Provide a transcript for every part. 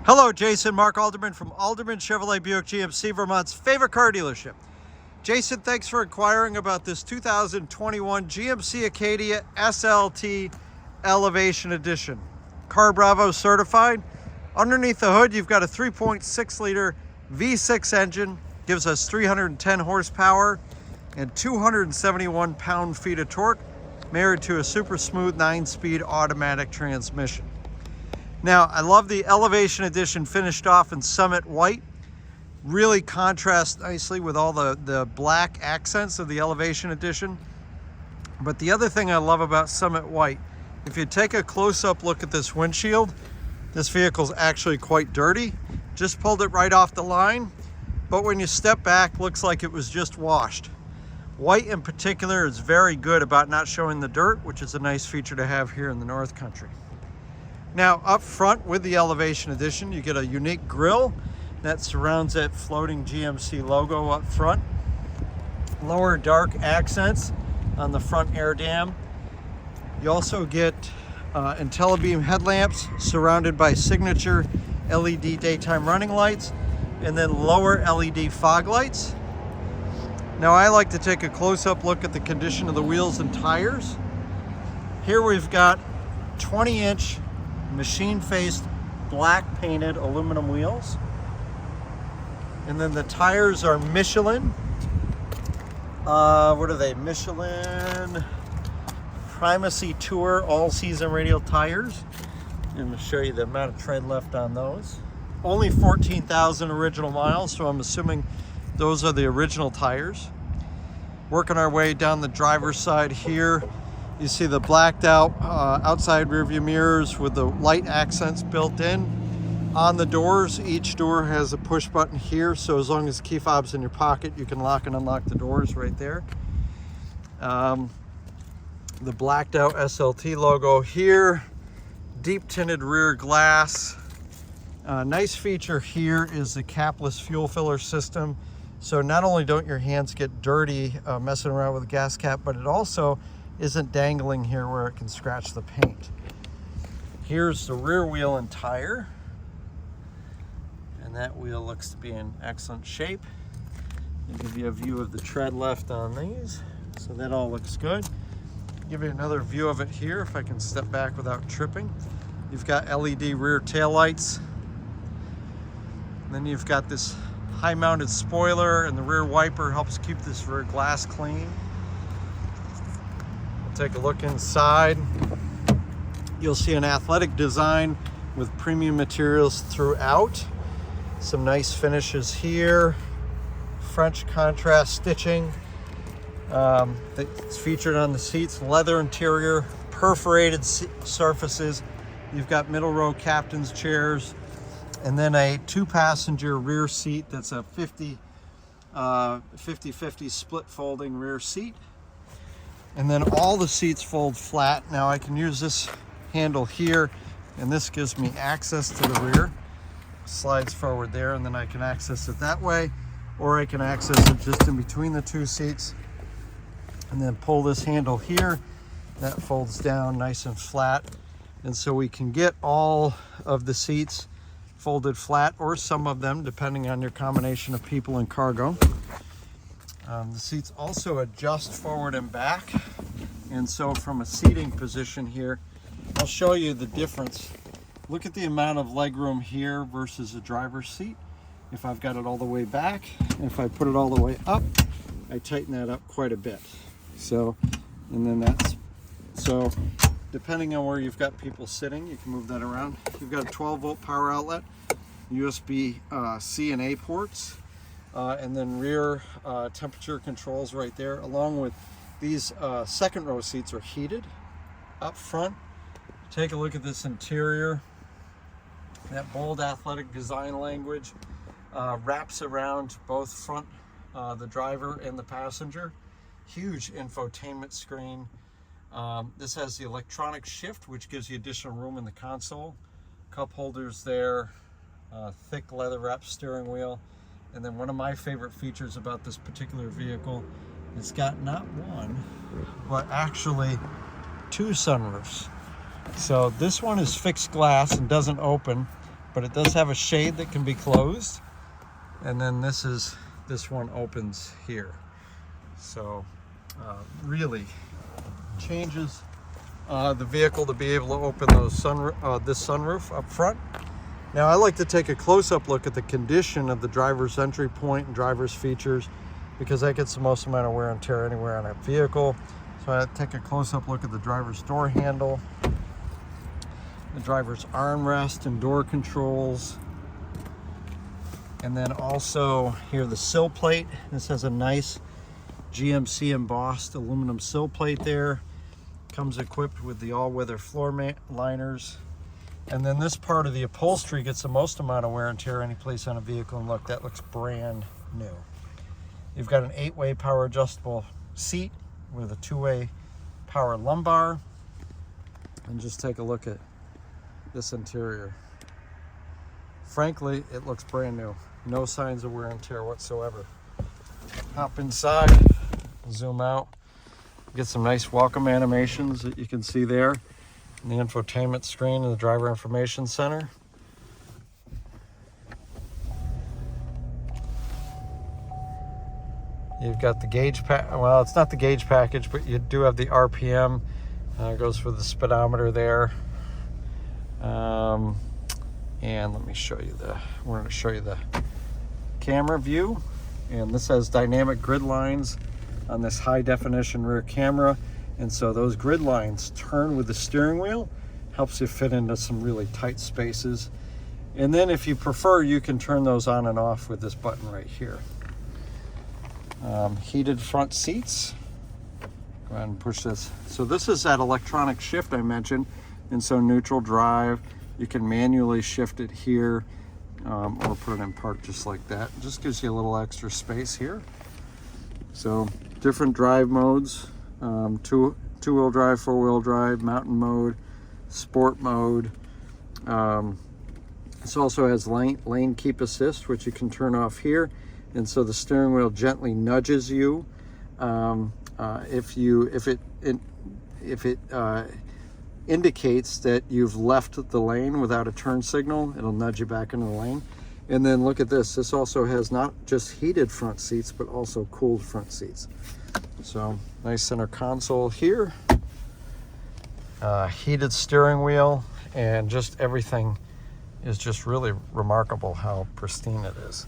Hello, Jason. Mark Alderman from Alderman Chevrolet Buick GMC, Vermont's favorite car dealership. Jason, thanks for inquiring about this 2021 GMC Acadia SLT Elevation Edition. Car Bravo certified. Underneath the hood, you've got a 3.6 liter V6 engine, gives us 310 horsepower and 271 pound-feet of torque, married to a super smooth 9-speed automatic transmission. Now, I love the Elevation Edition finished off in Summit White. Really contrasts nicely with all the black accents of the Elevation Edition. But the other thing I love about Summit White, if you take a close-up look at this windshield, this vehicle's actually quite dirty. Just pulled it right off the line, but when you step back, looks like it was just washed. White in particular is very good about not showing the dirt, which is a nice feature to have here in the North Country. Now, up front with the Elevation Edition, you get a unique grille that surrounds that floating GMC logo up front. Lower dark accents on the front air dam. You also get IntelliBeam headlamps surrounded by signature LED daytime running lights, and then lower LED fog lights. Now, I like to take a close-up look at the condition of the wheels and tires. Here we've got 20-inch machine-faced black painted aluminum wheels, and then the tires are Michelin. What are they? Michelin Primacy Tour all-season radial tires. I'm going to show you the amount of tread left on those. Only 14,000 original miles, so I'm assuming those are the original tires. Working our way down the driver's side here, you see the blacked out outside rearview mirrors with the light accents built in. On the doors, each door has a push button here, so as long as the key fob's in your pocket, you can lock and unlock the doors right there. The blacked out SLT logo here, deep tinted rear glass. Nice feature here is the capless fuel filler system. So not only don't your hands get dirty messing around with the gas cap, but it also isn't dangling here where it can scratch the paint. Here's the rear wheel and tire. And that wheel looks to be in excellent shape. I'll give you a view of the tread left on these. So that all looks good. Give you another view of it here if I can step back without tripping. You've got LED rear taillights. Then you've got this high-mounted spoiler, and the rear wiper helps keep this rear glass clean. Take a look inside. You'll see an athletic design with premium materials throughout. Some nice finishes here. French contrast stitching that's featured on the seats. Leather interior, perforated surfaces. You've got middle row captain's chairs, and then a 2-passenger rear seat that's a 50-50 split folding rear seat. And then all the seats fold flat. Now I can use this handle here, and this gives me access to the rear. Slides forward there, and then I can access it that way, or I can access it just in between the two seats, and then pull this handle here. That folds down nice and flat. And so we can get all of the seats folded flat, or some of them, depending on your combination of people and cargo. The seats also adjust forward and back, and so from a seating position here, I'll show you the difference. Look at the amount of legroom here versus a driver's seat. If I've got it all the way back, and if I put it all the way up, I tighten that up quite a bit. So, and then so depending on where you've got people sitting, you can move that around. You've got a 12-volt power outlet, USB C and A ports. And then rear temperature controls right there, along with these second row seats are heated. Up front, take a look at this interior. That bold athletic design language wraps around both front, the driver and the passenger. Huge infotainment screen. This has the electronic shift, which gives you additional room in the console. Cup holders there, thick leather wrapped steering wheel. And then one of my favorite features about this particular vehicle, it's got not one, but actually 2 sunroofs. So this one is fixed glass and doesn't open, but it does have a shade that can be closed. And then this one opens here. So really changes the vehicle to be able to open those this sunroof up front. Now I like to take a close-up look at the condition of the driver's entry point and driver's features, because that gets the most amount of wear and tear anywhere on a vehicle. So I take a close-up look at the driver's door handle, the driver's armrest and door controls, and then also here the sill plate. This has a nice GMC embossed aluminum sill plate there. Comes equipped with the all-weather floor liners. And then this part of the upholstery gets the most amount of wear and tear any place on a vehicle, and look, that looks brand new. You've got an 8-way power adjustable seat with a 2-way power lumbar. And just take a look at this interior. Frankly, it looks brand new. No signs of wear and tear whatsoever. Hop inside, zoom out. Get some nice welcome animations that you can see there. And the infotainment screen in the driver information center. You've got the gauge well, it's not the gauge package, but you do have the RPM. It goes for the speedometer there. And let me show you we're going to show you the camera view. And this has dynamic grid lines on this high definition rear camera. And so those grid lines turn with the steering wheel, helps you fit into some really tight spaces. And then if you prefer, you can turn those on and off with this button right here. Heated front seats. Go ahead and push this. So this is that electronic shift I mentioned. And so neutral drive, you can manually shift it here, or put it in park just like that. It just gives you a little extra space here. So different drive modes. Two-wheel drive, four-wheel drive, mountain mode, sport mode. This also has lane keep assist, which you can turn off here, and so the steering wheel gently nudges you. If it indicates that you've left the lane without a turn signal, it'll nudge you back into the lane. And then look at this. This also has not just heated front seats, but also cooled front seats. So nice center console here, heated steering wheel, and just everything is just really remarkable how pristine it is.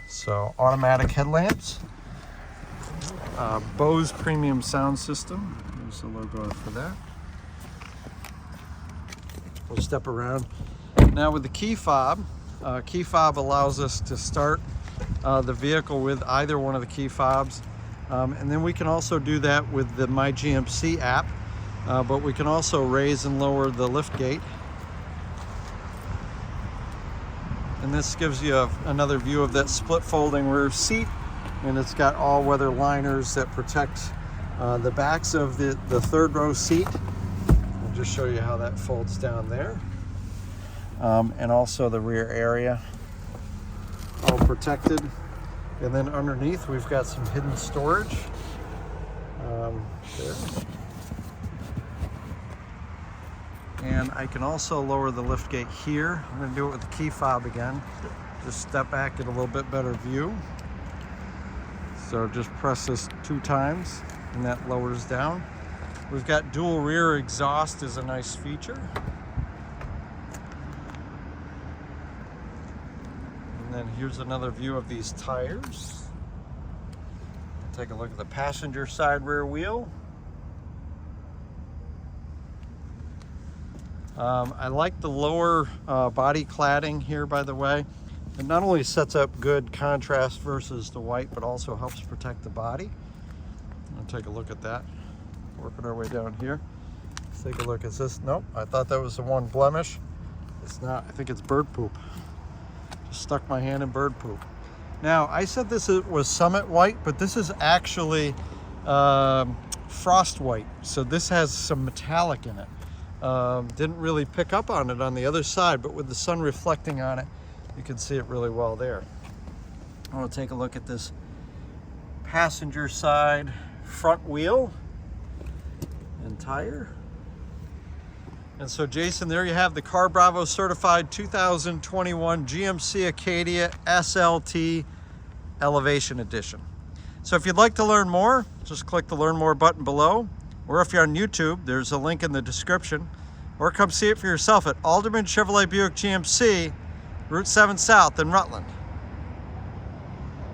So automatic headlamps, Bose premium sound system. There's the logo for that. We'll step around. Now with the key fob allows us to start the vehicle with either one of the key fobs, and then we can also do that with the My GMC app, but we can also raise and lower the lift gate. And this gives you another view of that split folding rear seat, and it's got all-weather liners that protect the backs of the third row seat. I'll just show you how that folds down there, and also the rear area, all protected. And then underneath we've got some hidden storage there. And I can also lower the lift gate here. I'm going to do it with the key fob again. Just step back, get a little bit better view. So just press this 2 times and that lowers down. We've got dual rear exhaust is a nice feature. And then here's another view of these tires. Take a look at the passenger side rear wheel. I like the lower body cladding here, by the way. It not only sets up good contrast versus the white, but also helps protect the body. I'll take a look at that. Working our way down here. Let's take a look. Is this? Nope, I thought that was the one blemish. It's not. I think it's bird poop. Just stuck my hand in bird poop. Now, I said this was Summit White, but this is actually Frost White. So this has some metallic in it. Didn't really pick up on it on the other side, but with the sun reflecting on it, you can see it really well there. I want to take a look at this passenger side front wheel and tire. And so Jason, there you have the Car Bravo certified 2021 GMC Acadia SLT Elevation Edition. So if you'd like to learn more, just click the Learn More button below, or if you're on YouTube, there's a link in the description, or come see it for yourself at Alderman Chevrolet Buick GMC, Route 7 South in Rutland.